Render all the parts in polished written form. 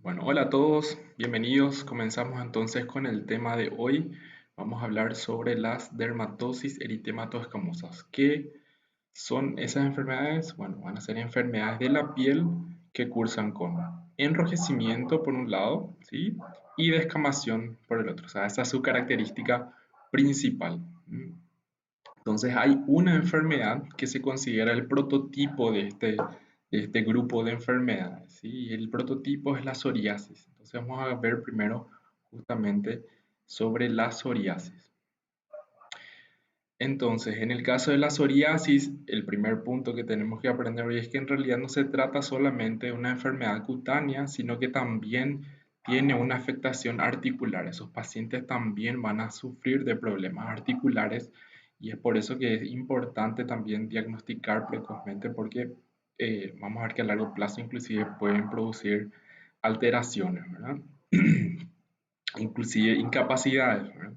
Bueno, hola a todos, bienvenidos. Comenzamos entonces con el tema de hoy. Vamos a hablar sobre las dermatosis eritematoescamosas. ¿Qué son esas enfermedades? Bueno, van a ser enfermedades de la piel que cursan con enrojecimiento por un lado, ¿sí? Y descamación por el otro. O sea, esa es su característica principal. Entonces hay una enfermedad que se considera el prototipo de este grupo de enfermedades, ¿sí? Y el prototipo es la psoriasis. Entonces vamos a ver primero justamente sobre la psoriasis. Entonces, en el caso de la psoriasis, el primer punto que tenemos que aprender hoy es que en realidad no se trata solamente de una enfermedad cutánea, sino que también tiene una afectación articular. Esos pacientes también van a sufrir de problemas articulares y es por eso que es importante también diagnosticar precozmente porque vamos a ver que a largo plazo inclusive pueden producir alteraciones, ¿verdad? Inclusive incapacidades, ¿verdad?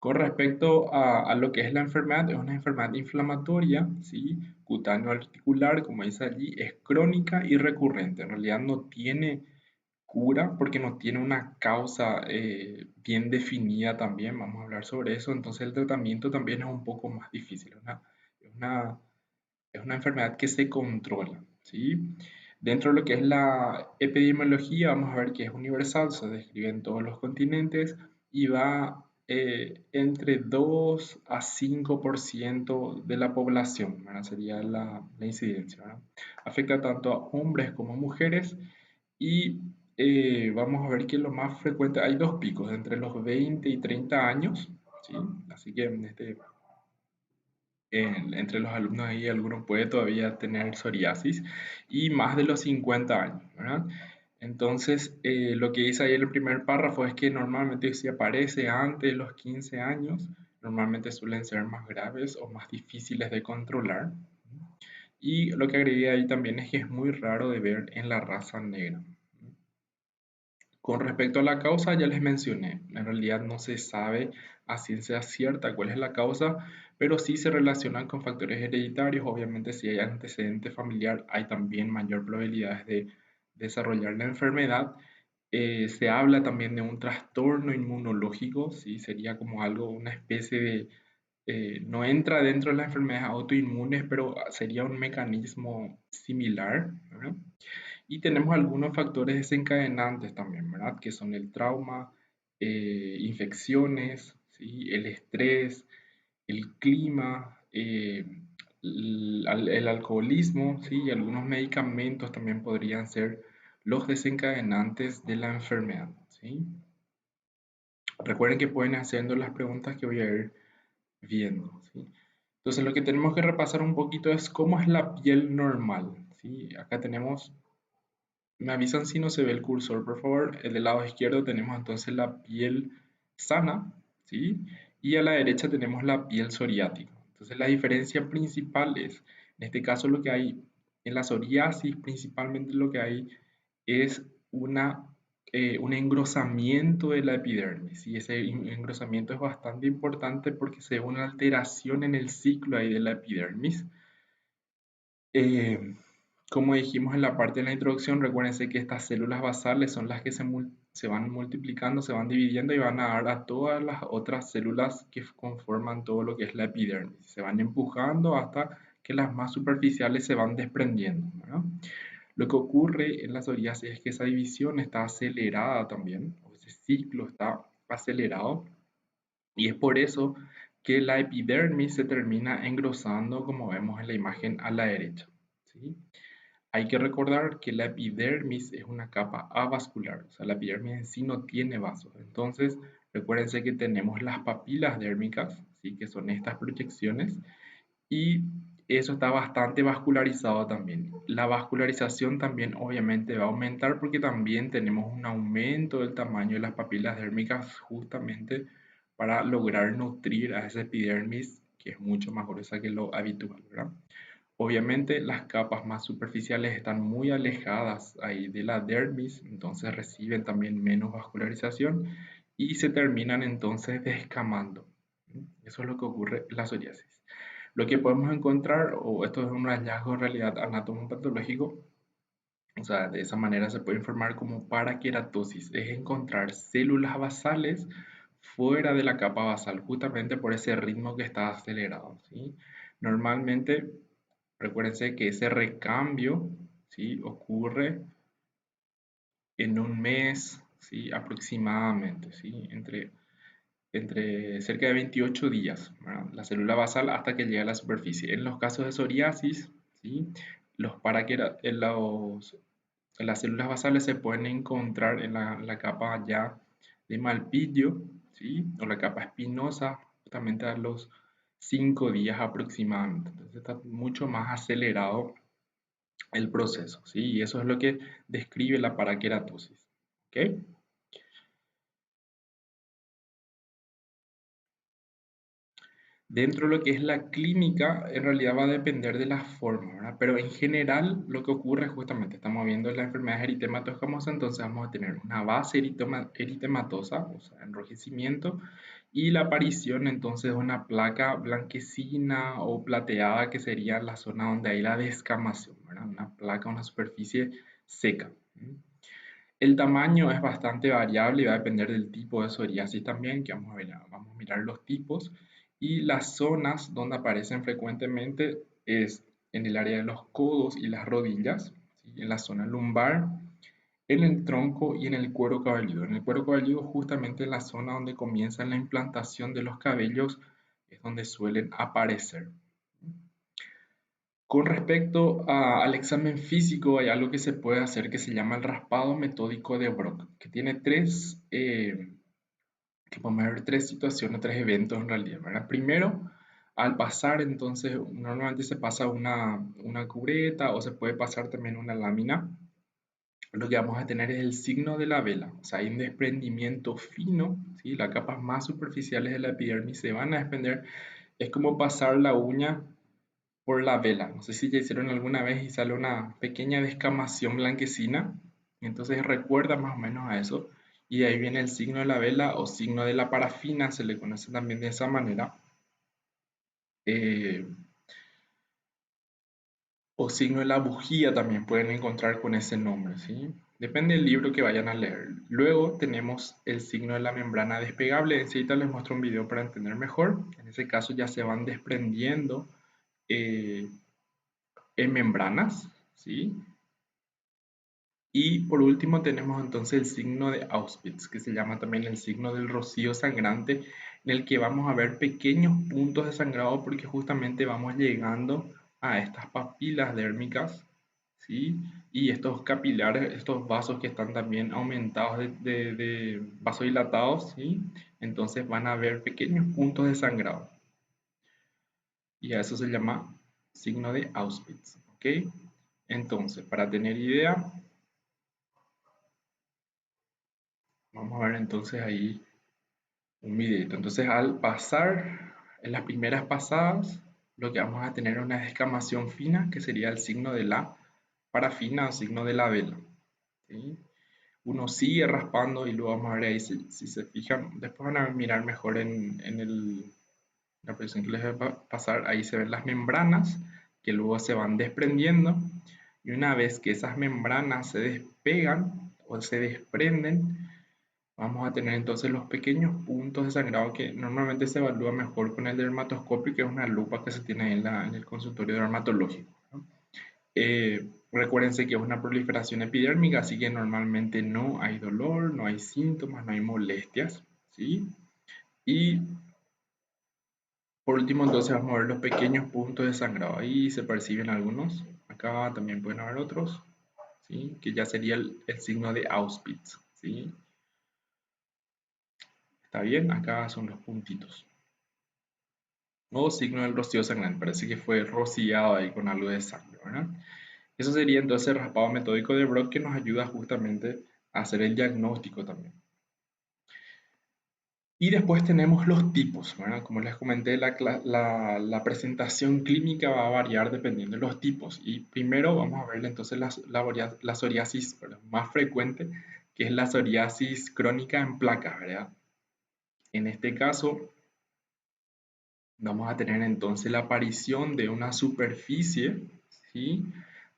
Con respecto a lo que es la enfermedad, es una enfermedad inflamatoria, ¿sí? Cutáneo articular, como dice allí, es crónica y recurrente. En realidad no tiene cura porque no tiene una causa bien definida también. Vamos a hablar sobre eso. Entonces el tratamiento también es un poco más difícil. Es una, es una enfermedad que se controla, ¿sí? Dentro de lo que es la epidemiología, vamos a ver que es universal, se describe en todos los continentes y va entre 2 a 5% de la población, ¿verdad? Sería la incidencia, ¿verdad? Afecta tanto a hombres como a mujeres y vamos a ver que lo más frecuente, hay dos picos, entre los 20 y 30 años, ¿sí? Así que entre los alumnos ahí alguno puede todavía tener psoriasis y más de los 50 años, ¿verdad? Entonces, lo que dice ahí el primer párrafo es que normalmente si aparece antes de los 15 años, normalmente suelen ser más graves o más difíciles de controlar. Y lo que agregué ahí también es que es muy raro de ver en la raza negra. Con respecto a la causa, ya les mencioné, en realidad no se sabe a ciencia cierta cuál es la causa, pero sí se relacionan con factores hereditarios. Obviamente, si hay antecedente familiar, hay también mayor probabilidad de desarrollar la enfermedad. Se habla también de un trastorno inmunológico, ¿sí? Sería como algo, una especie de, no entra dentro de las enfermedades autoinmunes, pero sería un mecanismo similar, ¿verdad? Y tenemos algunos factores desencadenantes también, ¿verdad? Que son el trauma, infecciones, ¿sí? El estrés, el clima, el alcoholismo, ¿sí? Y algunos medicamentos también podrían ser los desencadenantes de la enfermedad, ¿sí? Recuerden que pueden haciendo las preguntas que voy a ir viendo, ¿sí? Entonces lo que tenemos que repasar un poquito es cómo es la piel normal, ¿sí? Acá tenemos. Me avisan si no se ve el cursor, por favor. Del lado izquierdo tenemos entonces la piel sana, ¿sí? Y a la derecha tenemos la piel psoriática. Entonces la diferencia principal es, en este caso lo que hay en la psoriasis, principalmente lo que hay es un engrosamiento de la epidermis. Y ese engrosamiento es bastante importante porque se ve una alteración en el ciclo ahí de la epidermis. Eh, Como dijimos en la parte de la introducción, recuérdense que estas células basales son las que se van multiplicando, se van dividiendo y van a dar a todas las otras células que conforman todo lo que es la epidermis. Se van empujando hasta que las más superficiales se van desprendiendo, ¿verdad? Lo que ocurre en la psoriasis es que esa división está acelerada también, o ese ciclo está acelerado, y es por eso que la epidermis se termina engrosando, como vemos en la imagen a la derecha, ¿sí? Hay que recordar que la epidermis es una capa avascular, o sea, la epidermis en sí no tiene vasos. Entonces, recuérdense que tenemos las papilas dérmicas, ¿sí? Que son estas proyecciones, y eso está bastante vascularizado también. La vascularización también obviamente va a aumentar porque también tenemos un aumento del tamaño de las papilas dérmicas justamente para lograr nutrir a esa epidermis que es mucho más gruesa que lo habitual, ¿verdad? Obviamente las capas más superficiales están muy alejadas ahí de la dermis, entonces reciben también menos vascularización y se terminan entonces descamando. Eso es lo que ocurre en la psoriasis. Lo que podemos encontrar, o esto es un hallazgo en realidad anatomopatológico, O sea, de esa manera se puede informar como paraqueratosis. Es encontrar células basales fuera de la capa basal, justamente por ese ritmo que está acelerado, ¿sí? Normalmente, recuérdense que ese recambio, ¿sí?, ocurre en un mes, ¿sí?, aproximadamente, ¿sí?, entre cerca de 28 días, ¿verdad? La célula basal hasta que llega a la superficie. En los casos de psoriasis, ¿sí?, las células basales se pueden encontrar en la capa ya de Malpighi, ¿sí?, o la capa espinosa, justamente a los 5 días aproximadamente. Entonces está mucho más acelerado el proceso, ¿sí? Y eso es lo que describe la paraqueratosis. ¿Ok? Dentro de lo que es la clínica, en realidad va a depender de la forma, ¿verdad? Pero en general, lo que ocurre es justamente, estamos viendo la enfermedad eritematosa, entonces vamos a tener una base eritematosa, o sea, enrojecimiento, y la aparición entonces de una placa blanquecina o plateada, que sería la zona donde hay la descamación, ¿verdad? Una placa, una superficie seca. El tamaño es bastante variable y va a depender del tipo de psoriasis también, que vamos a ver, vamos a mirar los tipos. Y las zonas donde aparecen frecuentemente es en el área de los codos y las rodillas, ¿sí?, en la zona lumbar, en el tronco y en el cuero cabelludo. En el cuero cabelludo, justamente en la zona donde comienza la implantación de los cabellos, es donde suelen aparecer. Con respecto al examen físico, hay algo que se puede hacer que se llama el raspado metódico de Brock, que tiene que podemos ver tres situaciones, tres eventos en realidad, ¿verdad? Primero, al pasar, entonces, normalmente se pasa una cubeta o se puede pasar también una lámina. Lo que vamos a tener es el signo de la vela, o sea, hay un desprendimiento fino, ¿sí? Las capas más superficiales de la epidermis se van a desprender. Es como pasar la uña por la vela. No sé si ya hicieron alguna vez y sale una pequeña descamación blanquecina. Entonces recuerda más o menos a eso. Y de ahí viene el signo de la vela o signo de la parafina, se le conoce también de esa manera. Eh, o signo de la bujía también pueden encontrar con ese nombre, ¿sí? Depende del libro que vayan a leer. Luego tenemos el signo de la membrana despegable. Enseguida les muestro un video para entender mejor. En ese caso ya se van desprendiendo eh, en membranas, ¿sí? Y por último tenemos entonces el signo de Auspitz, que se llama también el signo del rocío sangrante, en el que vamos a ver pequeños puntos de sangrado porque justamente vamos llegando a estas papilas dérmicas, ¿sí? Y estos capilares, estos vasos que están también aumentados de vasodilatados, ¿sí? Entonces van a haber pequeños puntos de sangrado. Y a eso se llama signo de Auspitz, ¿ok? Entonces, para tener idea, vamos a ver entonces ahí un videito. Entonces, al pasar, en las primeras pasadas, lo que vamos a tener es una descamación fina, que sería el signo de la parafina o signo de la vela, ¿sí? Uno sigue raspando y luego vamos a ver ahí, si se fijan, después van a mirar mejor la posición que les voy a pasar, ahí se ven las membranas que luego se van desprendiendo, y una vez que esas membranas se despegan o se desprenden, vamos a tener entonces los pequeños puntos de sangrado que normalmente se evalúa mejor con el dermatoscopio, que es una lupa que se tiene ahí en el consultorio dermatológico, ¿no? Recuérdense que es una proliferación epidérmica, así que normalmente no hay dolor, no hay síntomas, no hay molestias, ¿sí? Y por último, entonces vamos a ver los pequeños puntos de sangrado. Ahí se perciben algunos, acá también pueden haber otros, ¿sí?, que ya sería el signo de Auspitz, ¿sí? ¿Está bien? Acá son los puntitos. Nuevo signo del rocío sangrante, parece que fue rociado ahí con algo de sangre, ¿verdad? Eso sería entonces el raspado metódico de Brock, que nos ayuda justamente a hacer el diagnóstico también. Y después tenemos los tipos, ¿verdad? Como les comenté, la presentación clínica va a variar dependiendo de los tipos. Y primero vamos a ver entonces la psoriasis, perdón, más frecuente, que es la psoriasis crónica en placas, ¿verdad? En este caso, vamos a tener entonces la aparición de una superficie, ¿sí?,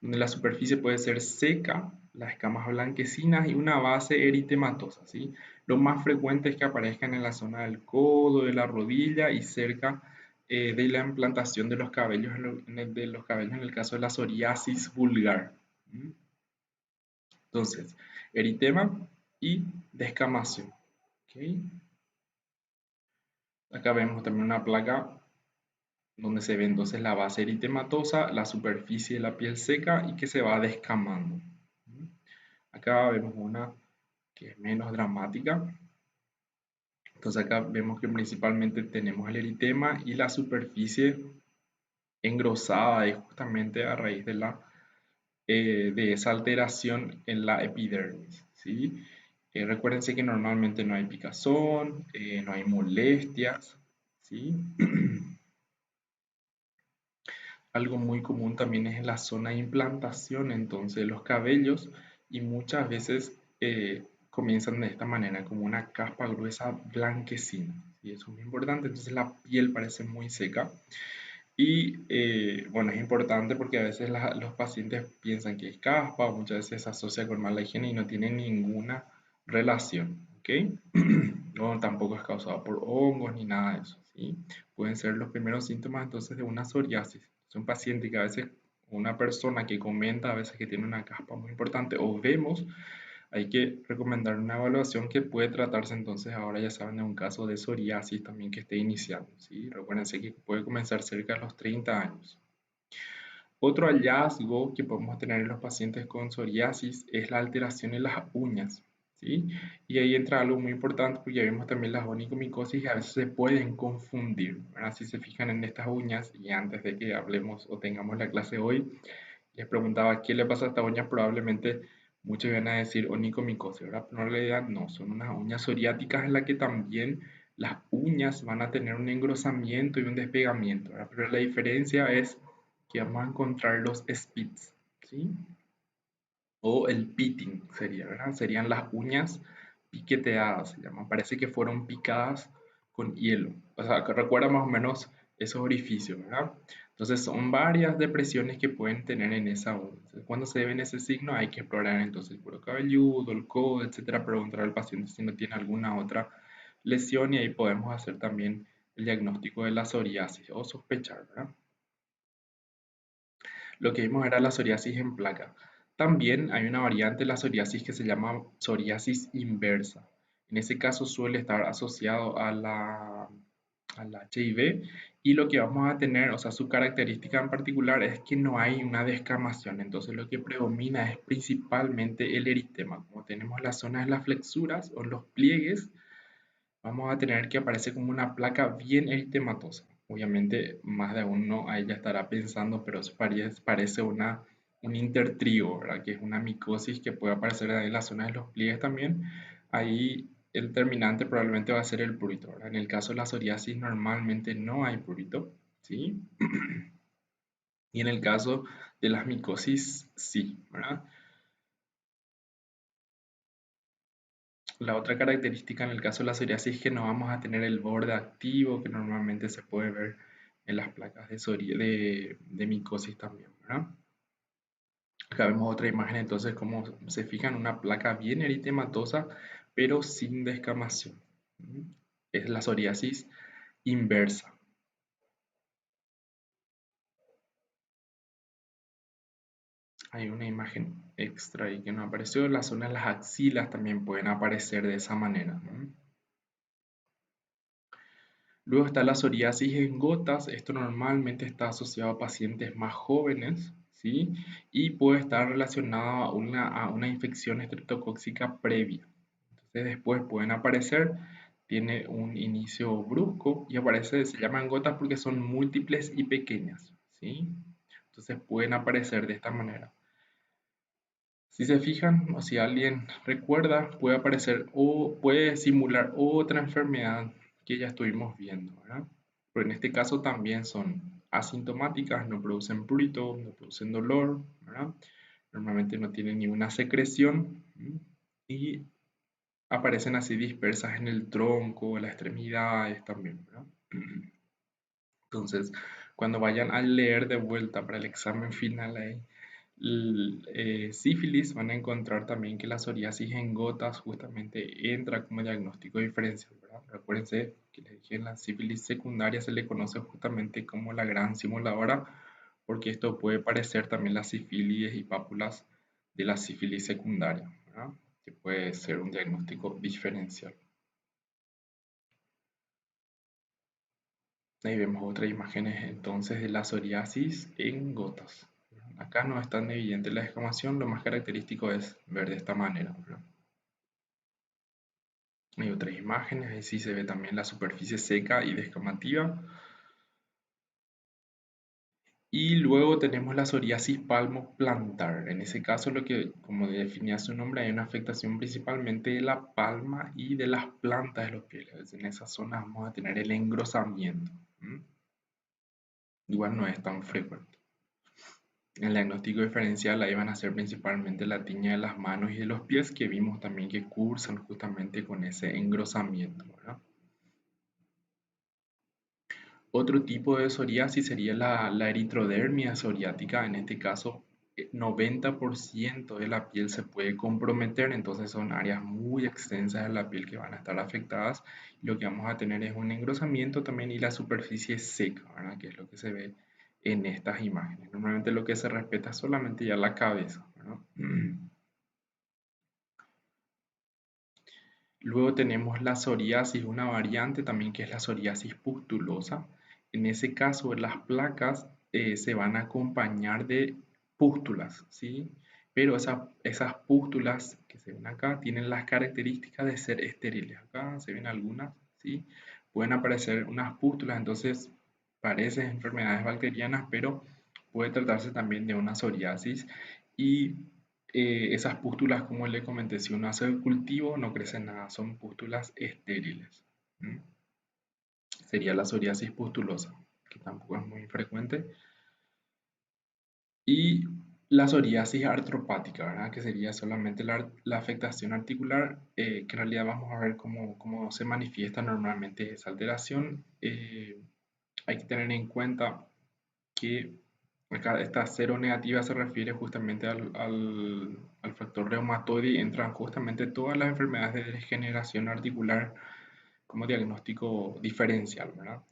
donde la superficie puede ser seca, las escamas blanquecinas y una base eritematosa, ¿sí? Lo más frecuente es que aparezcan en la zona del codo, de la rodilla y cerca de la implantación de los cabellos en el caso de la psoriasis vulgar. ¿Mm? Entonces, eritema y descamación. ¿Ok? Acá vemos también una placa donde se ve entonces la base eritematosa, la superficie de la piel seca y que se va descamando. ¿Mm? Acá vemos una que es menos dramática. Entonces acá vemos que principalmente tenemos el eritema y la superficie engrosada es justamente a raíz de esa alteración en la epidermis, ¿sí? Recuérdense que normalmente no hay picazón, no hay molestias, ¿sí? Algo muy común también es en la zona de implantación, entonces los cabellos y muchas veces comienzan de esta manera, como una capa gruesa blanquecina, y eso es muy importante, entonces la piel parece muy seca y bueno, es importante porque a veces los pacientes piensan que es caspa o muchas veces se asocia con mala higiene y no tiene ninguna relación, ¿ok? No, tampoco es causado por hongos ni nada de eso, ¿sí? Pueden ser los primeros síntomas entonces de una psoriasis. Es un paciente que a veces, una persona que comenta a veces que tiene una caspa muy importante o vemos, hay que recomendar una evaluación que puede tratarse entonces ahora ya saben de un caso de psoriasis también que esté iniciando, ¿sí? Recuérdense que puede comenzar cerca de los 30 años. Otro hallazgo que podemos tener en los pacientes con psoriasis es la alteración en las uñas, ¿sí? Y ahí entra algo muy importante porque ya vimos también las onicomicosis y a veces se pueden confundir, ¿verdad? Si se fijan en estas uñas y antes de que hablemos o tengamos la clase hoy, les preguntaba qué le pasa a esta uña, probablemente muchos van a decir onicomicosis, ¿verdad? Pero en realidad no, son unas uñas psoriáticas en las que también las uñas van a tener un engrosamiento y un despegamiento, ¿verdad? Pero la diferencia es que vamos a encontrar los spits, ¿sí? O el pitting sería, ¿verdad? Serían las uñas piqueteadas, se llaman. Parece que fueron picadas con hielo. O sea, que recuerda más o menos esos orificios, ¿verdad? Entonces son varias depresiones que pueden tener en esa uña. Entonces, cuando se ve ese signo hay que explorar entonces el cuero cabelludo, el codo, etcétera, preguntar al paciente si no tiene alguna otra lesión y ahí podemos hacer también el diagnóstico de la psoriasis o sospechar, ¿verdad? Lo que vimos era la psoriasis en placa. También hay una variante de la psoriasis que se llama psoriasis inversa. En ese caso suele estar asociado al HIV y lo que vamos a tener, o sea, su característica en particular es que no hay una descamación. Entonces lo que predomina es principalmente el eritema. Como tenemos las zonas de las flexuras o los pliegues, vamos a tener que aparece como una placa bien eritematosa. Obviamente, más de uno ahí ya estará pensando, pero eso parece un intertrigo, ¿verdad? Que es una micosis que puede aparecer ahí en la zona de los pliegues también. Ahí el terminante probablemente va a ser el prurito, ¿verdad? En el caso de la psoriasis normalmente no hay prurito, ¿sí? Y en el caso de las micosis, sí, ¿verdad? La otra característica en el caso de la psoriasis es que no vamos a tener el borde activo que normalmente se puede ver en las placas de micosis también, ¿verdad? Acá vemos otra imagen entonces como se fija en una placa bien eritematosa pero sin descamación. ¿Mm? Es la psoriasis inversa. Hay una imagen extra ahí que no apareció. La zona de las axilas también pueden aparecer de esa manera, ¿no? Luego está la psoriasis en gotas. Esto normalmente está asociado a pacientes más jóvenes, ¿sí? Y puede estar relacionado a una infección estreptocóxica previa. Entonces después pueden aparecer, tiene un inicio brusco y aparece, se llaman gotas porque son múltiples y pequeñas, ¿sí? Entonces pueden aparecer de esta manera. Si se fijan o si alguien recuerda, puede aparecer o puede simular otra enfermedad que ya estuvimos viendo, ¿verdad? Pero en este caso también son asintomáticas, no producen prurito, no producen dolor, ¿verdad? Normalmente no tienen ninguna secreción, ¿m? Y aparecen así dispersas en el tronco, en las extremidades también, ¿verdad? Entonces, cuando vayan a leer de vuelta para el examen final ahí, Sífilis van a encontrar también que la psoriasis en gotas justamente entra como diagnóstico diferencial, ¿verdad? Recuérdense que les dije en la sífilis secundaria se le conoce justamente como la gran simuladora, porque esto puede parecer también las sífilis y pápulas de la sífilis secundaria, ¿verdad? Que puede ser un diagnóstico diferencial. Ahí vemos otras imágenes entonces de la psoriasis en gotas. Acá no es tan evidente la descamación, lo más característico es ver de esta manera, ¿verdad? Hay otras imágenes, ahí sí se ve también la superficie seca y descamativa. Y luego tenemos la psoriasis palmoplantar. En ese caso, lo que, como definía su nombre, hay una afectación principalmente de la palma y de las plantas de los pies. En esa zona vamos a tener el engrosamiento. Igual no es tan frecuente. El diagnóstico diferencial ahí van a ser principalmente la tiña de las manos y de los pies, que vimos también que cursan justamente con ese engrosamiento, ¿verdad? Otro tipo de psoriasis sería la eritrodermia psoriática. En este caso, 90% de la piel se puede comprometer, entonces son áreas muy extensas de la piel que van a estar afectadas. Lo que vamos a tener es un engrosamiento también y la superficie seca, ¿verdad? Que es lo que se ve en estas imágenes. Normalmente lo que se respeta es solamente ya la cabeza, ¿verdad? Luego tenemos la psoriasis, una variante también que es la psoriasis pustulosa. En ese caso, las placas se van a acompañar de pústulas, ¿sí? Pero esas pústulas que se ven acá tienen las características de ser estériles. Acá se ven algunas, ¿sí? Pueden aparecer unas pústulas, entonces parecen enfermedades bacterianas, pero puede tratarse también de una psoriasis. Y esas pústulas, como le comenté, si uno hace el cultivo, no crece nada, son pústulas estériles. ¿Mm? Sería la psoriasis pustulosa, que tampoco es muy frecuente. Y la psoriasis artropática, ¿verdad? Que sería solamente la afectación articular, que en realidad vamos a ver cómo se manifiesta normalmente esa alteración. Hay que tener en cuenta que acá esta cero negativa se refiere justamente al factor reumatoide y entran justamente todas las enfermedades de degeneración articular como diagnóstico diferencial, ¿verdad?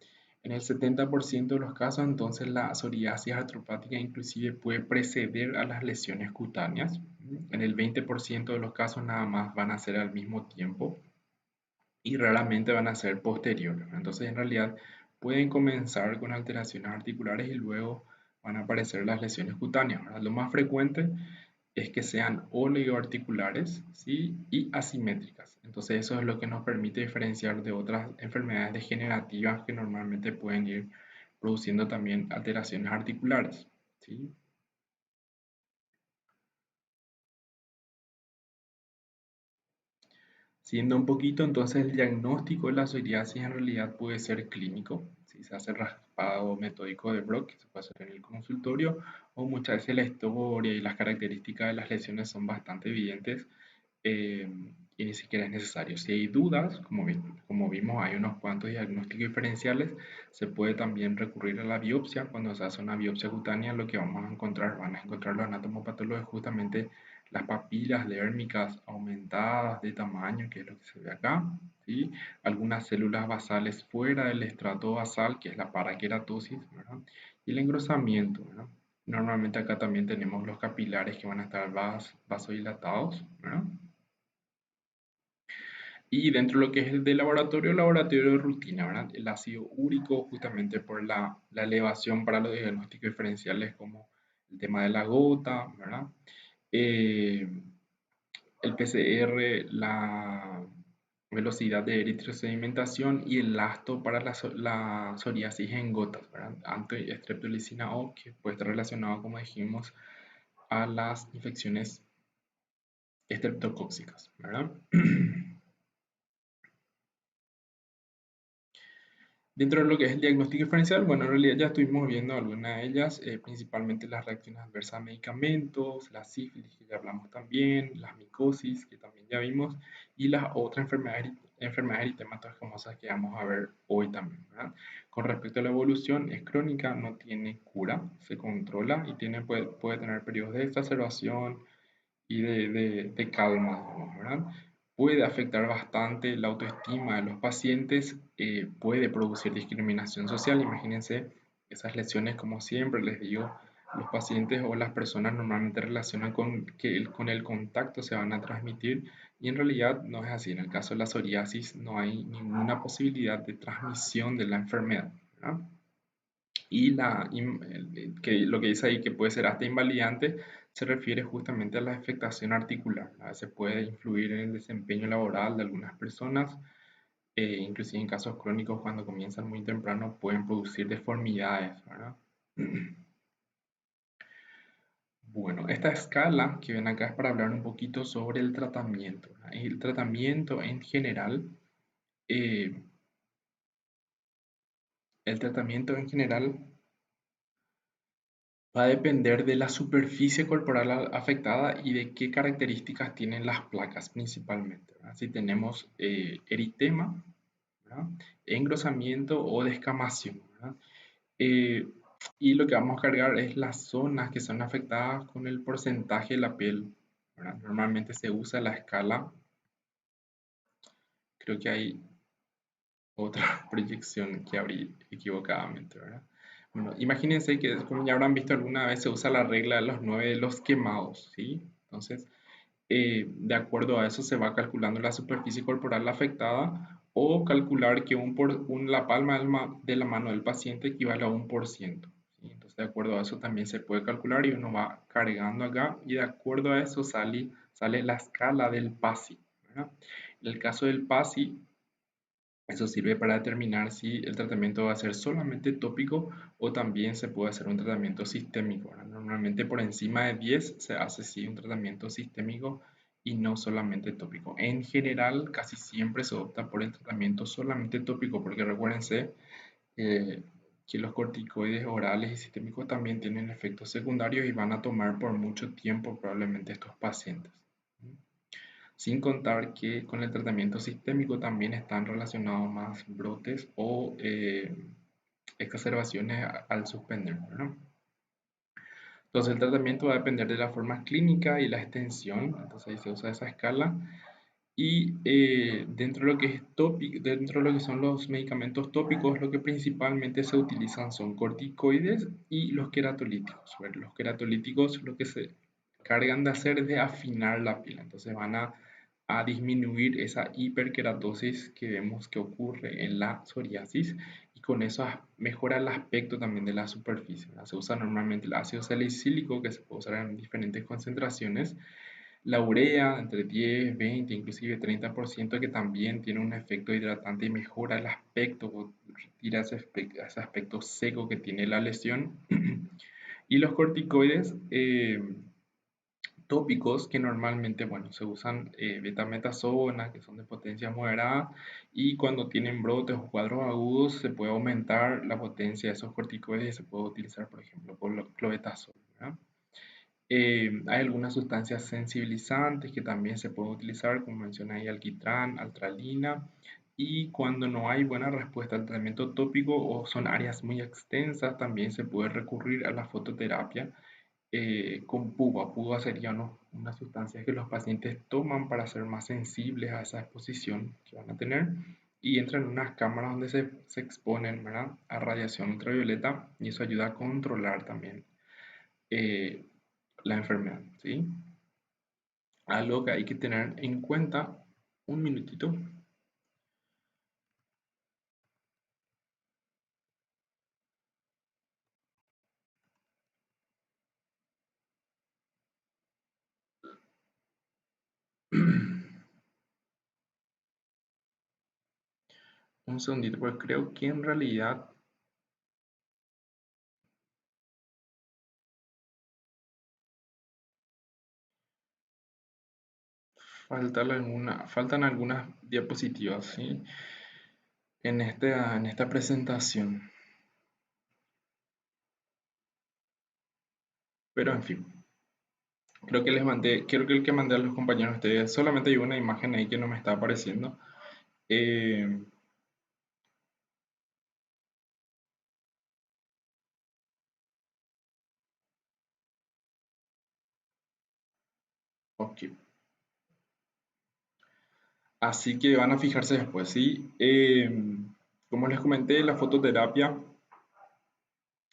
En el 70% de los casos, entonces, la psoriasis artropática inclusive puede preceder a las lesiones cutáneas. En el 20% de los casos nada más van a ser al mismo tiempo y raramente van a ser posteriores. Entonces, en realidad, pueden comenzar con alteraciones articulares y luego van a aparecer las lesiones cutáneas, ¿verdad? Lo más frecuente es que sean oligoarticulares, ¿sí? Y asimétricas. Entonces, eso es lo que nos permite diferenciar de otras enfermedades degenerativas que normalmente pueden ir produciendo también alteraciones articulares, ¿sí? Siendo un poquito, entonces el diagnóstico de la psoriasis en realidad puede ser clínico, si se hace raspado metódico de Brock, que se puede hacer en el consultorio, o muchas veces la historia y las características de las lesiones son bastante evidentes eh, y ni siquiera es necesario. Si hay dudas, como vimos, hay unos cuantos diagnósticos diferenciales, se puede también recurrir a la biopsia. Cuando se hace una biopsia cutánea, lo que vamos a encontrar, van a encontrar los anatomopatólogos justamente las papilas dérmicas aumentadas de tamaño, que es lo que se ve acá, ¿sí? Algunas células basales fuera del estrato basal, que es la paraqueratosis, ¿verdad? Y el engrosamiento, ¿verdad? Normalmente acá también tenemos los capilares que van a estar vasodilatados, ¿verdad? Y dentro de lo que es el de laboratorio, laboratorio de rutina, ¿verdad? El ácido úrico, justamente por la elevación para los diagnósticos diferenciales, como el tema de la gota, ¿verdad? Eh, el PCR, la velocidad de eritrosedimentación y el asto para la psoriasis en gotas, ¿verdad? Anti-streptolicina O, que puede estar relacionado, como dijimos, a las infecciones estreptocóxicas, ¿verdad? Dentro de lo que es el diagnóstico diferencial, bueno, en realidad ya estuvimos viendo algunas de ellas, principalmente las reacciones adversas a medicamentos, la sífilis, que ya hablamos también, la micosis, que también ya vimos, y las otras enfermedades eritematogesomosas que vamos a ver hoy también, ¿verdad? Con respecto a la evolución, es crónica, no tiene cura, se controla y puede tener periodos de exacerbación y de calma, digamos, ¿verdad? Puede afectar bastante la autoestima de los pacientes, puede producir discriminación social. Imagínense esas lesiones, como siempre les digo, los pacientes o las personas normalmente relacionan con que con el contacto se van a transmitir y en realidad no es así. En el caso de la psoriasis no hay ninguna posibilidad de transmisión de la enfermedad, ¿verdad? Y lo que dice ahí que puede ser hasta invalidante se refiere justamente a la afectación articular. A veces puede influir en el desempeño laboral de algunas personas, inclusive en casos crónicos cuando comienzan muy temprano pueden producir deformidades, ¿verdad? Bueno, esta escala que ven acá es para hablar un poquito sobre el tratamiento, ¿verdad? El tratamiento en general, eh, el tratamiento en general va a depender de la superficie corporal afectada y de qué características tienen las placas principalmente, ¿verdad? Si tenemos eritema, ¿verdad? Engrosamiento o descamación, ¿verdad? Eh, y lo que vamos a cargar es las zonas que son afectadas con el porcentaje de la piel, ¿verdad? Normalmente se usa la escala, creo que hay otra proyección que abrí equivocadamente, ¿verdad? Bueno, imagínense que, como ya habrán visto alguna vez, se usa la regla de los 9 de los quemados, ¿sí? Entonces, de acuerdo a eso se va calculando la superficie corporal afectada o calcular que la palma de la mano del paciente equivale a 1%, ¿sí? Entonces, de acuerdo a eso también se puede calcular y uno va cargando acá y de acuerdo a eso sale la escala del PASI, ¿verdad? En el caso del PASI, eso sirve para determinar si el tratamiento va a ser solamente tópico o también se puede hacer un tratamiento sistémico, ¿verdad? Normalmente por encima de 10 se hace sí un tratamiento sistémico y no solamente tópico. En general, casi siempre se opta por el tratamiento solamente tópico porque recuérdense eh, que los corticoides orales y sistémicos también tienen efectos secundarios y van a tomar por mucho tiempo probablemente estos pacientes. Sin contar que con el tratamiento sistémico también están relacionados más brotes o exacerbaciones al suspender, ¿verdad? Entonces el tratamiento va a depender de la forma clínica y la extensión, entonces ahí se usa esa escala. Y dentro de lo que es tópico, dentro de lo que son los medicamentos tópicos, lo que principalmente se utilizan son corticoides y los queratolíticos. ¿Verdad? Los queratolíticos lo que se cargan de hacer es de afinar la piel, entonces van a disminuir esa hiperkeratosis que vemos que ocurre en la psoriasis y con eso mejora el aspecto también de la superficie, ¿verdad? Se usa normalmente el ácido salicílico que se puede usar en diferentes concentraciones, la urea entre 10, 20, inclusive 30%, que también tiene un efecto hidratante y mejora el aspecto, retira ese aspecto seco que tiene la lesión. Y los corticoides tópicos que normalmente, bueno, se usan betametasona, que son de potencia moderada, y cuando tienen brotes o cuadros agudos se puede aumentar la potencia de esos corticoides y se puede utilizar, por ejemplo, clobetasol, ¿verdad? Hay algunas sustancias sensibilizantes que también se pueden utilizar, como menciona ahí alquitrán, altralina, y cuando no hay buena respuesta al tratamiento tópico o son áreas muy extensas, también se puede recurrir a la fototerapia con PUA. PUA sería una sustancia que los pacientes toman para ser más sensibles a esa exposición que van a tener y entran en unas cámaras donde se exponen, ¿verdad?, a radiación ultravioleta y eso ayuda a controlar también eh, la enfermedad, ¿sí? Algo que hay que tener en cuenta, un minutito, un segundito, porque creo que en realidad faltan algunas diapositivas, ¿sí? en esta presentación. Pero en fin, creo que el que mandé a los compañeros de ustedes, solamente hay una imagen ahí que no me está apareciendo. Eh, ok, así que van a fijarse después, ¿sí? Como les comenté, la fototerapia,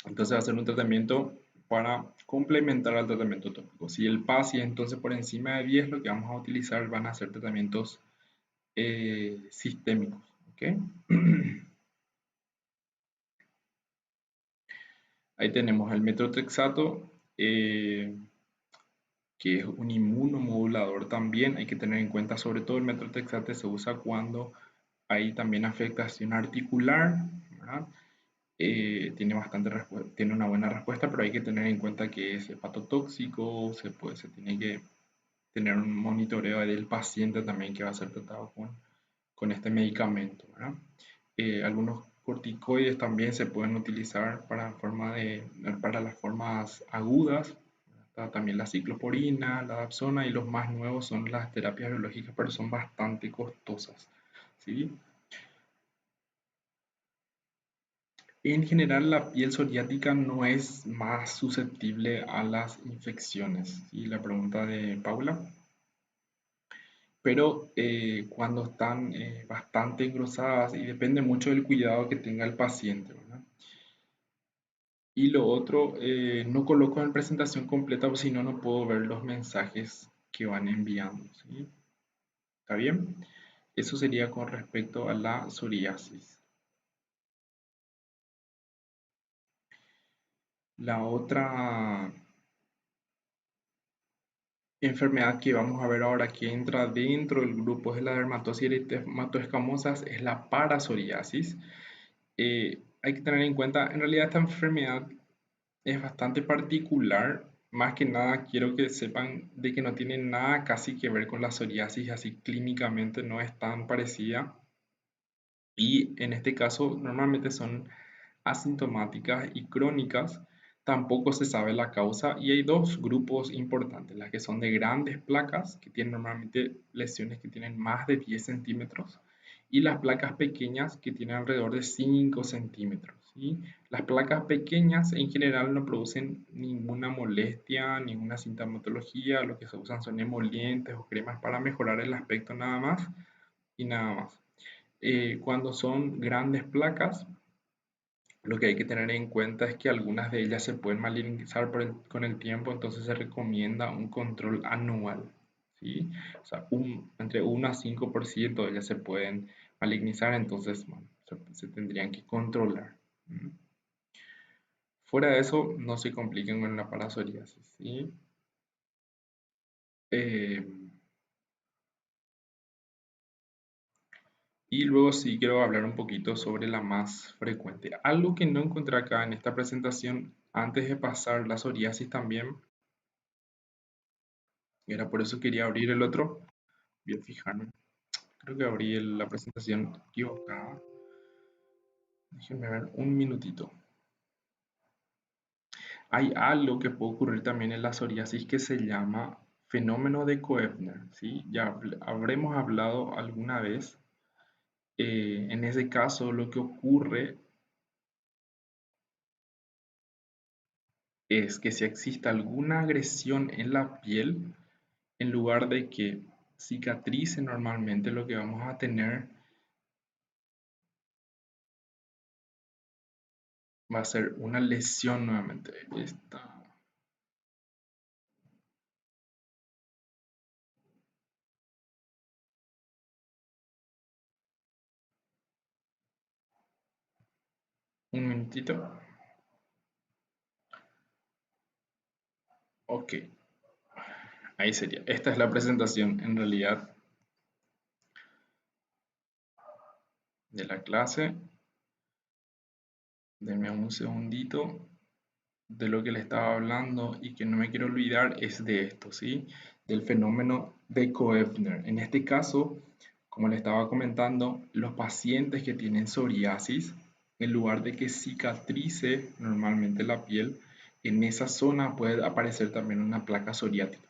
entonces va a ser un tratamiento para complementar al tratamiento tópico. Si el PASI entonces por encima de 10, lo que vamos a utilizar van a ser tratamientos sistémicos, ¿ok? Ahí tenemos el metotrexato, que es un inmunomodulador también. Hay que tener en cuenta, sobre todo el metotrexate se usa cuando hay también afectación articular, ¿verdad? Tiene una buena respuesta, pero hay que tener en cuenta que es hepatotóxico, se tiene que tener un monitoreo del paciente también que va a ser tratado con este medicamento, ¿verdad? Algunos corticoides también se pueden utilizar para las formas agudas. Está también la ciclosporina, la dapsona y los más nuevos son las terapias biológicas, pero son bastante costosas, ¿sí? En general, la piel psoriática no es más susceptible a las infecciones, ¿sí? La pregunta de Paula. Pero cuando están bastante engrosadas y depende mucho del cuidado que tenga el paciente, ¿verdad? Y lo otro, no coloco en presentación completa, o si no, no puedo ver los mensajes que van enviando, ¿sí? ¿Está bien? Eso sería con respecto a la psoriasis. La otra enfermedad que vamos a ver ahora que entra dentro del grupo de la dermatosis eritematoescamosas es la parasoriasis. Hay que tener en cuenta, en realidad esta enfermedad es bastante particular. Más que nada quiero que sepan de que no tiene nada casi que ver con la psoriasis, así clínicamente no es tan parecida. Y en este caso normalmente son asintomáticas y crónicas. Tampoco se sabe la causa y hay dos grupos importantes, las que son de grandes placas, que tienen normalmente lesiones que tienen más de 10 centímetros, y las placas pequeñas que tienen alrededor de 5 centímetros, ¿sí? Las placas pequeñas en general no producen ninguna molestia, ninguna sintomatología, lo que se usan son emolientes o cremas para mejorar el aspecto nada más y nada más. Cuando son grandes placas, lo que hay que tener en cuenta es que algunas de ellas se pueden malignizar con el tiempo, entonces se recomienda un control anual, ¿sí? O sea, entre 1 a 5% de ellas se pueden malignizar, entonces bueno, se tendrían que controlar. ¿Mm? Fuera de eso, no se compliquen con la parasoriasis, ¿sí? Eh, y luego sí quiero hablar un poquito sobre la más frecuente. Algo que no encontré acá en esta presentación, antes de pasar la psoriasis también, y era por eso quería abrir el otro. Voy a fijarme. Creo que abrí la presentación equivocada. Déjenme ver un minutito. Hay algo que puede ocurrir también en la psoriasis que se llama fenómeno de Koebner, ¿sí? Ya habremos hablado alguna vez. En ese caso, lo que ocurre es que si existe alguna agresión en la piel, en lugar de que cicatrice normalmente, lo que vamos a tener va a ser una lesión nuevamente. Un minutito. Ok, ahí sería. Esta es la presentación en realidad de la clase. Denme un segundito. De lo que le estaba hablando y que no me quiero olvidar es de esto, ¿sí? Del fenómeno de Koebner. En este caso, Como le estaba comentando, los pacientes que tienen psoriasis, en lugar de que cicatrice normalmente la piel, en esa zona puede aparecer también una placa psoriática.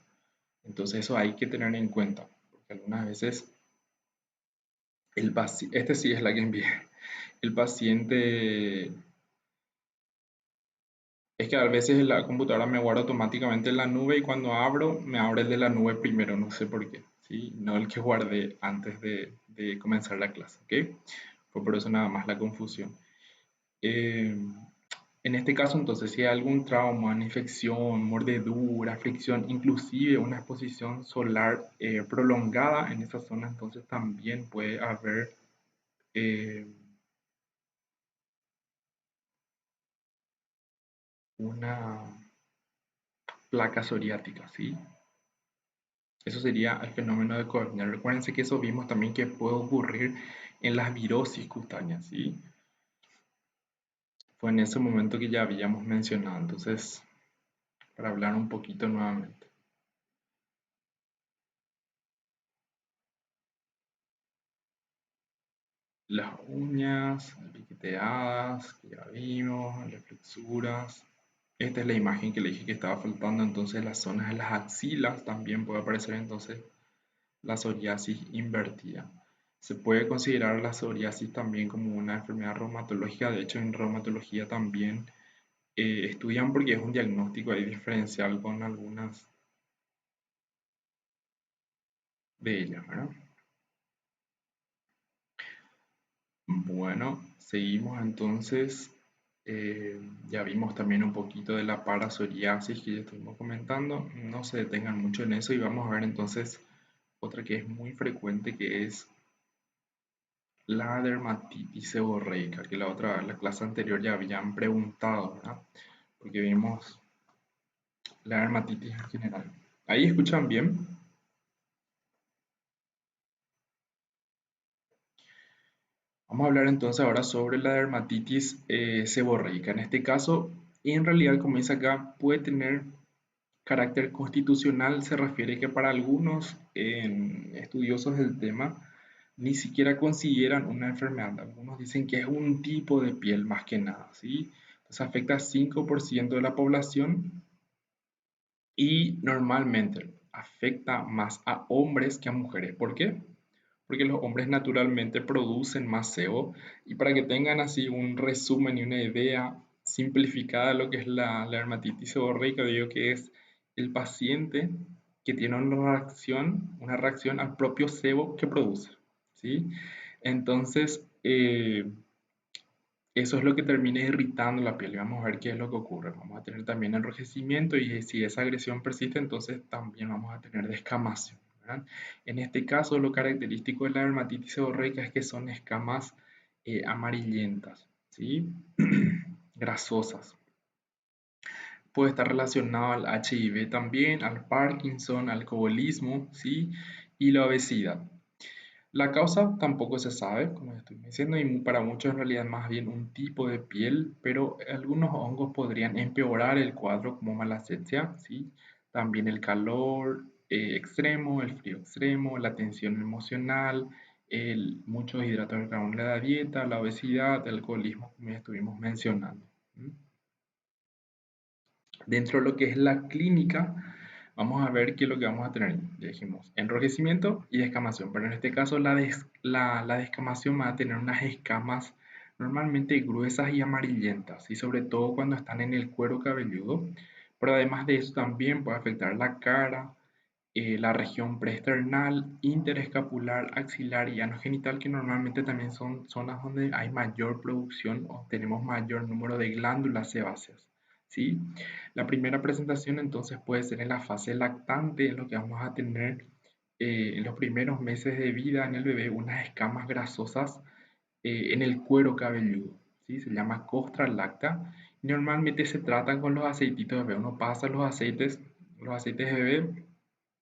Entonces eso hay que tener en cuenta, porque algunas veces este sí es la que envié, el paciente, es que a veces la computadora me guarda automáticamente en la nube y cuando abro me abre el de la nube primero, no sé por qué, ¿sí? No el que guardé antes de comenzar la clase, ¿ok? Fue por eso nada más la confusión. Eh, en este caso, entonces, si hay algún trauma, una infección, mordedura, fricción, inclusive una exposición solar prolongada en esa zona, entonces también puede haber eh, una placa psoriática, ¿sí? Eso sería el fenómeno de Koebner. Recuérdense que eso vimos también que puede ocurrir en las virosis cutáneas, ¿sí? Fue en ese momento que ya habíamos mencionado. Entonces, para hablar un poquito nuevamente. Las uñas piqueteadas, que ya vimos, las flexuras. Esta es la imagen que le dije que estaba faltando. Entonces, las zonas de las axilas también puede aparecer entonces la psoriasis invertida. Se puede considerar la psoriasis también como una enfermedad reumatológica. De hecho, en reumatología también estudian porque es un diagnóstico ahí diferencial con algunas de ellas, ¿verdad? Bueno, seguimos entonces. Ya vimos también un poquito de la parasoriasis que ya estuvimos comentando. No se detengan mucho en eso y vamos a ver entonces otra que es muy frecuente que es la dermatitis seborreica, que la clase anterior ya habían preguntado, ¿verdad? Porque vimos la dermatitis en general. ¿Ahí escuchan bien? Vamos a hablar entonces ahora sobre la dermatitis seborreica. En este caso, en realidad, como dice acá, puede tener carácter constitucional. Se refiere que para algunos estudiosos del tema ni siquiera consideran una enfermedad. Algunos dicen que es un tipo de piel más que nada, ¿sí? Entonces afecta a 5% de la población y normalmente afecta más a hombres que a mujeres. ¿Por qué? Porque los hombres naturalmente producen más sebo y para que tengan así un resumen y una idea simplificada de lo que es la dermatitis seborreica, digo que es el paciente que tiene una reacción al propio sebo que produce, ¿sí? Entonces, eso es lo que termina irritando la piel y vamos a ver qué es lo que ocurre. Vamos a tener también enrojecimiento y si esa agresión persiste, entonces también vamos a tener descamación, ¿verdad? En este caso, lo característico de la dermatitis seborreica es que son escamas amarillentas, ¿sí? Grasosas. Puede estar relacionado al HIV también, al Parkinson, al alcoholismo, ¿sí? Y la obesidad. La causa tampoco se sabe, como estoy diciendo, y para muchos en realidad es más bien un tipo de piel, pero algunos hongos podrían empeorar el cuadro como malacesia, ¿sí? También el calor extremo, el frío extremo, la tensión emocional, muchos hidratos de carbono en la dieta, la obesidad, el alcoholismo, como ya estuvimos mencionando. ¿Mm? Dentro de lo que es la clínica, vamos a ver qué es lo que vamos a tener. Ya dijimos, enrojecimiento y descamación, pero en este caso la descamación va a tener unas escamas normalmente gruesas y amarillentas, y sobre todo cuando están en el cuero cabelludo, pero además de eso también puede afectar la cara, la región preesternal, interescapular, axilar y anogenital, que normalmente también son zonas donde hay mayor producción o tenemos mayor número de glándulas sebáceas, ¿sí? La primera presentación entonces puede ser en la fase lactante, en lo que vamos a tener en los primeros meses de vida en el bebé unas escamas grasosas en el cuero cabelludo, ¿sí? Se llama costra lacta. Normalmente se tratan con los aceititos de bebé. Uno pasa los aceites de bebé,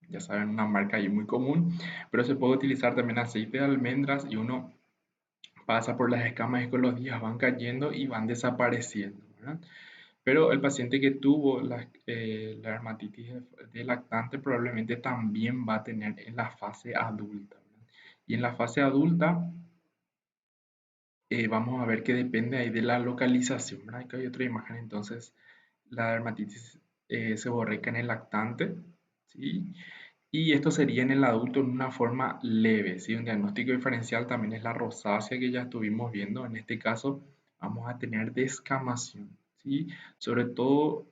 ya saben, una marca ahí muy común, pero se puede utilizar también aceite de almendras y uno pasa por las escamas y con los días van cayendo y van desapareciendo, ¿verdad? Pero el paciente que tuvo la dermatitis de lactante probablemente también va a tener en la fase adulta, ¿verdad? Y en la fase adulta, vamos a ver que depende ahí de la localización, ¿verdad? Acá hay otra imagen, entonces, la dermatitis seborreica en el lactante, ¿sí? Y esto sería en el adulto en una forma leve, ¿sí? Un diagnóstico diferencial también es la rosácea que ya estuvimos viendo. En este caso vamos a tener descamación, ¿sí? Sobre todo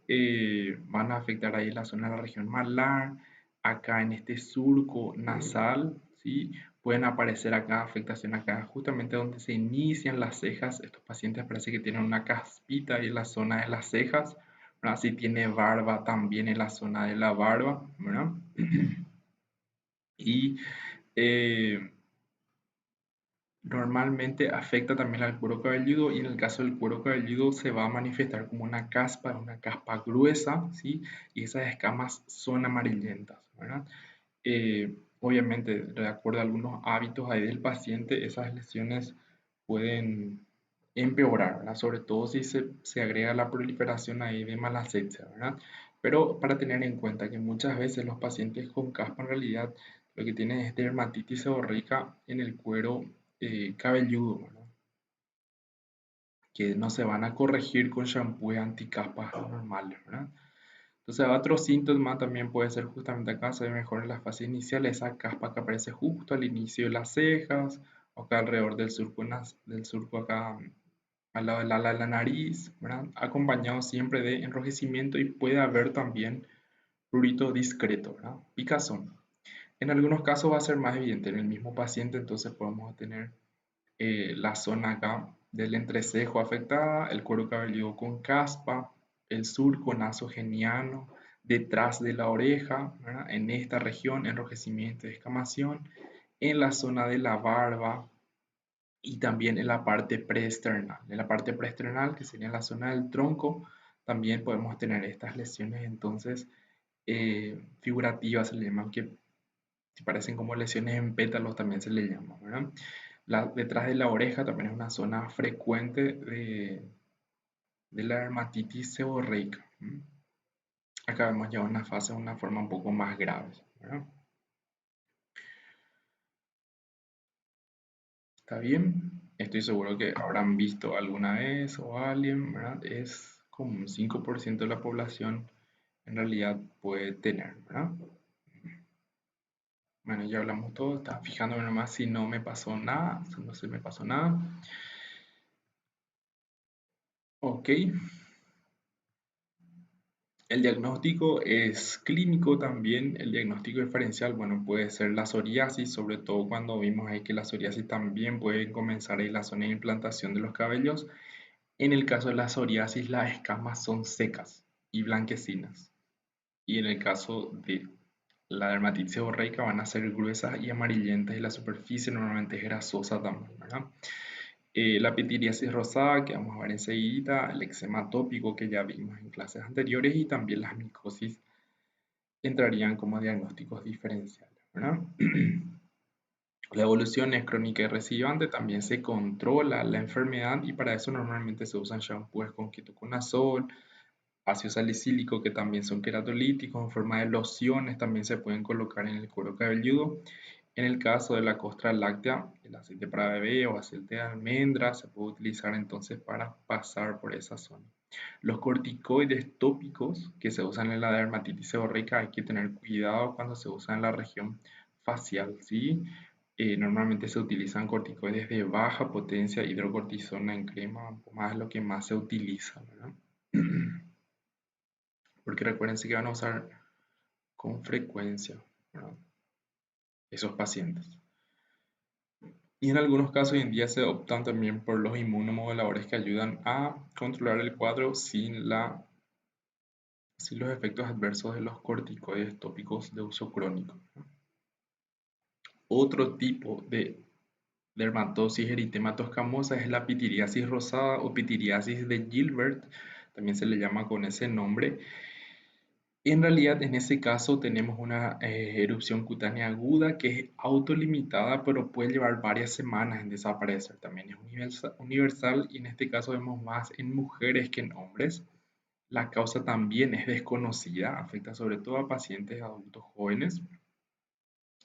van a afectar ahí la zona de la región malar, acá en este surco nasal, ¿sí? Pueden aparecer acá afectación acá, justamente donde se inician las cejas. Estos pacientes parece que tienen una caspita ahí en la zona de las cejas, ¿verdad? Si tiene barba también en la zona de la barba, ¿verdad? Y eh, normalmente afecta también al cuero cabelludo y en el caso del cuero cabelludo se va a manifestar como una caspa gruesa, ¿sí? Y esas escamas son amarillentas, ¿verdad? Obviamente, de acuerdo a algunos hábitos ahí del paciente, esas lesiones pueden empeorar, ¿verdad? Sobre todo si se agrega la proliferación ahí de malacesia, ¿verdad? Pero para tener en cuenta que muchas veces los pacientes con caspa en realidad lo que tienen es dermatitis seborreica en el cuero cabelludo, ¿verdad? Que no se van a corregir con shampoo anticaspas normales, ¿verdad? Entonces, otro síntoma también puede ser justamente acá, se ve mejor en la fase inicial, esa caspa que aparece justo al inicio de las cejas, o acá alrededor del surco acá al lado del ala de la nariz, ¿verdad? Acompañado siempre de enrojecimiento y puede haber también prurito discreto, ¿verdad? Picazón. En algunos casos va a ser más evidente en el mismo paciente, entonces podemos tener la zona acá del entrecejo afectada, el cuero cabelludo con caspa, el surco nasogeniano, detrás de la oreja, ¿verdad? En esta región, enrojecimiento y descamación, en la zona de la barba y también en la parte preesternal. En la parte preesternal, que sería la zona del tronco, también podemos tener estas lesiones entonces figurativas, se le llaman que si parecen como lesiones en pétalos también se le llama, ¿verdad? Detrás de la oreja también es una zona frecuente de la dermatitis seborreica. Acá vemos ya una fase, una forma un poco más grave, ¿verdad? ¿Está bien? Estoy seguro que habrán visto alguna vez o alguien, ¿verdad? Es como un 5% de la población en realidad puede tener, ¿verdad? Bueno, ya hablamos todo, estaba fijándome nomás si no me pasó nada, si no se me pasó nada. Ok, el diagnóstico es clínico también, el diagnóstico diferencial, bueno, puede ser la psoriasis, sobre todo cuando vimos ahí que la psoriasis también puede comenzar ahí la zona de implantación de los cabellos. En el caso de la psoriasis, las escamas son secas y blanquecinas. Y en el caso de la dermatitis seborreica van a ser gruesas y amarillentas y la superficie normalmente es grasosa también, ¿verdad? La pitiriasis rosada, que vamos a ver enseguida, el eczema tópico que ya vimos en clases anteriores y también las micosis entrarían como diagnósticos diferenciales, ¿verdad? La evolución es crónica y recidivante, también se controla la enfermedad y para eso normalmente se usan shampoos con ketoconazol, ácido salicílico que también son queratolíticos en forma de lociones, también se pueden colocar en el cuero cabelludo. En el caso de la costra láctea, el aceite para bebé o aceite de almendra se puede utilizar entonces para pasar por esa zona. Los corticoides tópicos que se usan en la dermatitis seborreica hay que tener cuidado cuando se usan en la región facial, ¿sí? Normalmente se utilizan corticoides de baja potencia, hidrocortisona en crema, más lo que más se utiliza, ¿verdad? Porque recuérdense que van a usar con frecuencia, ¿verdad? Esos pacientes. Y en algunos casos hoy en día se optan también por los inmunomoduladores que ayudan a controlar el cuadro sin los efectos adversos de los corticoides tópicos de uso crónico. Otro tipo de dermatosis eritematoescamosa es la pitiriasis rosada o pitiriasis de Gilbert, también se le llama con ese nombre. En realidad, en ese caso tenemos una erupción cutánea aguda que es autolimitada, pero puede llevar varias semanas en desaparecer. También es universal y en este caso vemos más en mujeres que en hombres. La causa también es desconocida, afecta sobre todo a pacientes adultos jóvenes.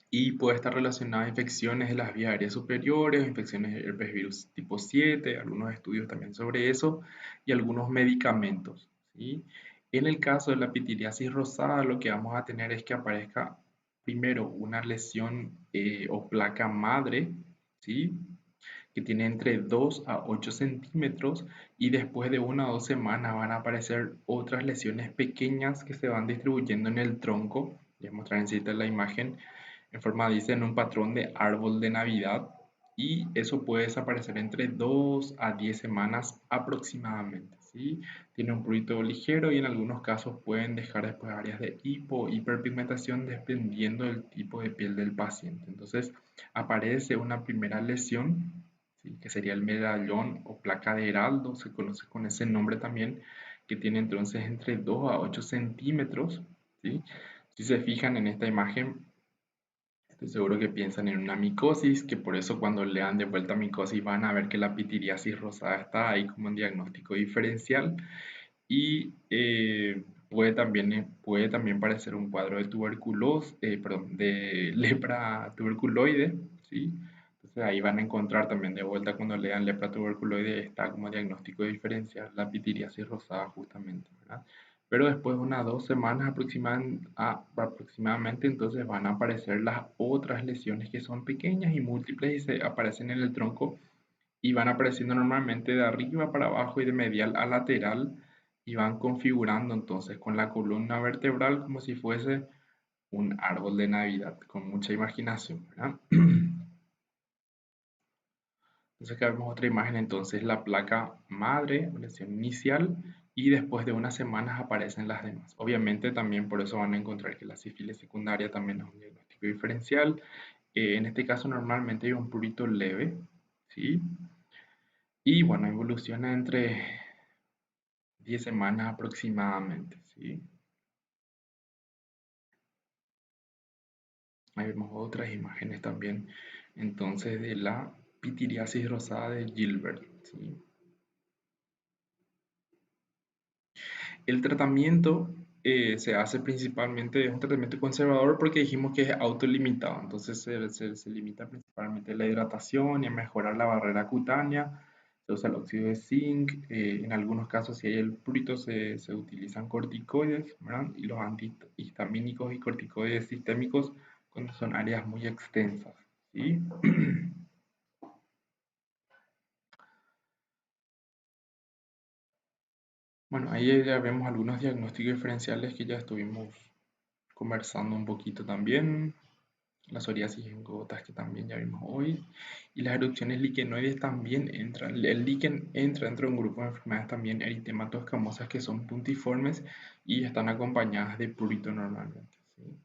y puede estar relacionada a infecciones de las vías aéreas superiores, infecciones de herpes virus tipo 7, algunos estudios también sobre eso y algunos medicamentos, ¿sí? En el caso de la pitiriasis rosada, lo que vamos a tener es que aparezca primero una lesión o placa madre, ¿sí? Que tiene entre 2 a 8 centímetros y después de 1 o 2 semanas van a aparecer otras lesiones pequeñas que se van distribuyendo en el tronco. Les mostraré enseguida la imagen en forma, dice, en un patrón de árbol de Navidad y eso puede desaparecer entre 2 a 10 semanas aproximadamente, ¿sí? Tiene un prurito ligero y en algunos casos pueden dejar después áreas de hipo o hiperpigmentación dependiendo del tipo de piel del paciente. Entonces aparece una primera lesión, ¿sí? Que sería el medallón o placa de Heraldo, se conoce con ese nombre también, que tiene entonces entre 2 a 8 centímetros, ¿sí? Si se fijan en esta imagen, estoy seguro que piensan en una micosis, que por eso cuando lean de vuelta micosis van a ver que la pitiriasis rosada está ahí como un diagnóstico diferencial y puede también parecer un cuadro de tuberculosis, perdón, de lepra tuberculoide, ¿sí? Entonces ahí van a encontrar también de vuelta cuando lean lepra tuberculoide está como diagnóstico diferencial la pitiriasis rosada justamente, ¿verdad? Pero después de unas 2 semanas aproximadamente, entonces van a aparecer las otras lesiones que son pequeñas y múltiples y se aparecen en el tronco y van apareciendo normalmente de arriba para abajo y de medial a lateral y van configurando entonces con la columna vertebral como si fuese un árbol de Navidad, con mucha imaginación, ¿verdad? Entonces acá vemos otra imagen, entonces la placa madre, lesión inicial, y después de unas semanas aparecen las demás. Obviamente también por eso van a encontrar que la sífilis secundaria también es un diagnóstico diferencial. En este caso normalmente hay un prurito leve, ¿sí? Y bueno, evoluciona entre 10 semanas aproximadamente, ¿sí? Ahí vemos otras imágenes también, entonces, de la pitiriasis rosada de Gilbert, ¿sí? El tratamiento se hace principalmente, es un tratamiento conservador porque dijimos que es autolimitado, entonces se limita principalmente a la hidratación y a mejorar la barrera cutánea, se usa el óxido de zinc, en algunos casos si hay el prurito se utilizan corticoides, ¿verdad? Y los antihistamínicos y corticoides sistémicos cuando son áreas muy extensas, ¿sí? Bueno, ahí ya vemos algunos diagnósticos diferenciales que ya estuvimos conversando un poquito también. La psoriasis en gotas que también ya vimos hoy. Y las erupciones liquenoides también entran. El líquen entra dentro de un grupo de enfermedades también eritematoescamosas que son puntiformes y están acompañadas de prurito normalmente, ¿sí?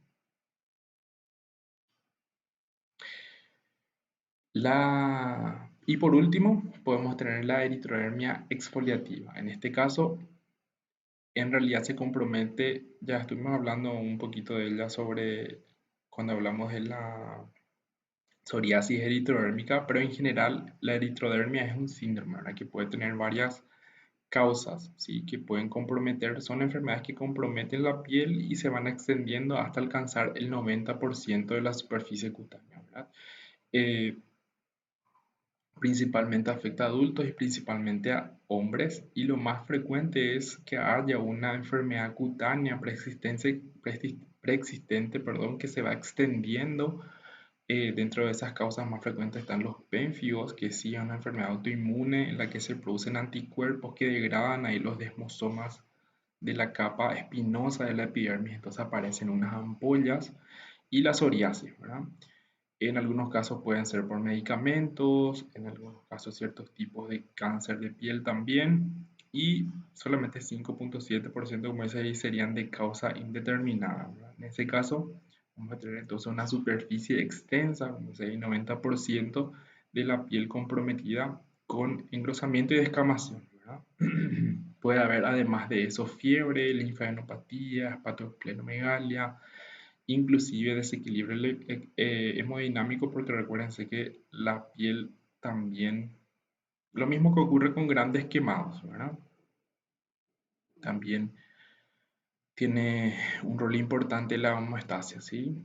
Y por último, podemos tener la eritrodermia exfoliativa. En este caso, en realidad se compromete, ya estuvimos hablando un poquito de ella sobre cuando hablamos de la psoriasis eritrodérmica, pero en general la eritrodermia es un síndrome, ¿verdad? Que puede tener varias causas, ¿sí? Que pueden comprometer, son enfermedades que comprometen la piel y se van extendiendo hasta alcanzar el 90% de la superficie cutánea, ¿verdad? Eh, Principalmente afecta a adultos y principalmente a hombres y lo más frecuente es que haya una enfermedad cutánea preexistente, perdón, que se va extendiendo. Dentro de esas causas más frecuentes están los pénfigos, que sí es una enfermedad autoinmune en la que se producen anticuerpos que degradan ahí los desmosomas de la capa espinosa de la epidermis, entonces aparecen unas ampollas y la psoriasis, ¿verdad? En algunos casos pueden ser por medicamentos, en algunos casos ciertos tipos de cáncer de piel también, y solamente 5,7%, como dice ahí, serían de causa indeterminada, ¿verdad? En ese caso, vamos a tener entonces una superficie extensa, como dice ahí, 90% de la piel comprometida con engrosamiento y descamación, ¿verdad? Puede haber además de eso fiebre, linfadenopatía, hepatoesplenomegalia, inclusive desequilibrio hemodinámico, porque recuérdense que la piel también, lo mismo que ocurre con grandes quemados, ¿verdad? También tiene un rol importante la homeostasia, ¿sí?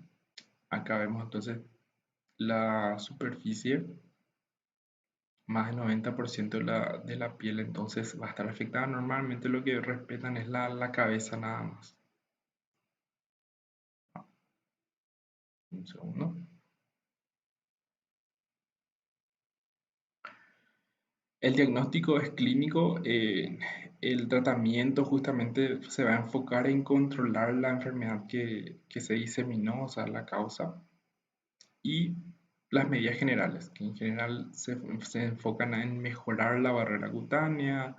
Acá vemos entonces la superficie, más del 90% de la piel entonces va a estar afectada. Normalmente lo que respetan es la cabeza nada más. Un segundo. El diagnóstico es clínico. El tratamiento justamente se va a enfocar en controlar la enfermedad que se diseminó, o sea, la causa, y las medidas generales, que en general se enfocan en mejorar la barrera cutánea.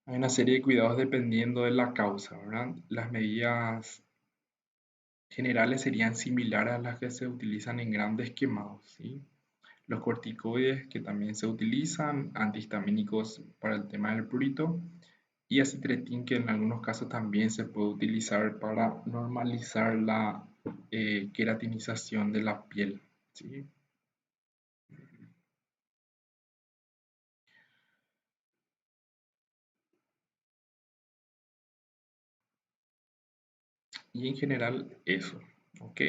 Hay una serie de cuidados dependiendo de la causa, ¿verdad? Las medidas generales serían similares a las que se utilizan en grandes quemados, ¿sí? Los corticoides que también se utilizan, antihistamínicos para el tema del prurito y acitretin que en algunos casos también se puede utilizar para normalizar la queratinización de la piel, ¿sí? Y en general eso, ¿ok?